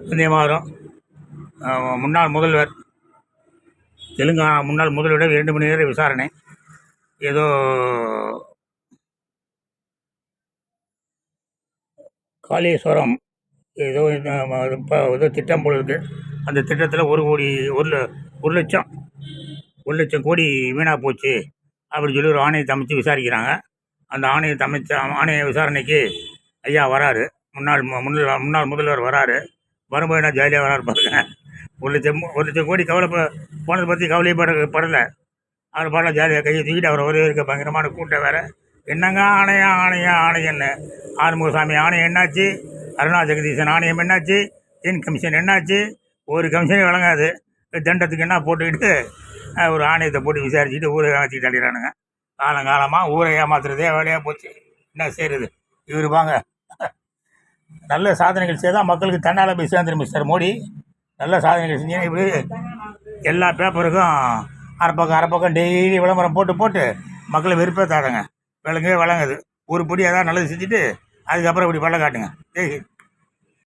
வந்தே மாதரம். முன்னாள் முதல்வர், தெலுங்கானா முன்னாள் முதல்வரிடம் 2 மணி நேர விசாரணை. ஏதோ காளேஸ்வரம் ஏதோ ஏதோ திட்டம் போல இருக்குது. அந்த திட்டத்தில் 1 லட்சம் கோடி வீணாக போச்சு அப்படின்னு சொல்லி ஒரு ஆணையத்தை அமைச்சு விசாரிக்கிறாங்க. அந்த ஆணைய விசாரணைக்கு ஐயா வராரு, முன்னாள் முதல்வர் வராரு. வரும்போது என்ன ஜாலியாக வராரு பாருங்க. 1 லட்சம் கோடி போனதை பற்றி கவலையே படலை. அவர் பாடல ஜாலியாக கையை தூக்கிட்டு அவர் ஒரே இருக்க பயங்கரமான கூட்டம் வேறு. என்னங்க ஆணையன்னு ஆறுமுகசாமி ஆணையம் என்னாச்சு, அருணா ஜெகதீசன் ஆணையம் என்னாச்சு, தென் கமிஷன் என்னாச்சு, ஒரு கமிஷனே வழங்காது. தண்டத்துக்கு என்ன போட்டுக்கிட்டு ஒரு ஆணையத்தை போட்டு விசாரிச்சுக்கிட்டு ஊரை ஏமாற்றிட்டு அடிக்கிறானுங்க. காலங்காலமாக ஊரை ஏமாத்துறதே வேலையாக போச்சு. என்ன செய்கிறது இவர் வாங்க. நல்ல சாதனைகள் செய்தால் மக்களுக்கு தன்னால் போய் சேர்ந்துடும் மிஸ்டர் மோடி. நல்ல சாதனைகள் செஞ்சீங்கன்னா இப்படி எல்லா பேப்பருக்கும் அரை பக்கம் டெய்லி விளம்பரம் போட்டு மக்களை வெறுப்பே தாடுங்க. விளங்கவே வழங்குது. ஒரு படி அதான் நல்லது செஞ்சுட்டு அதுக்கப்புறம் இப்படி பள்ள காட்டுங்க.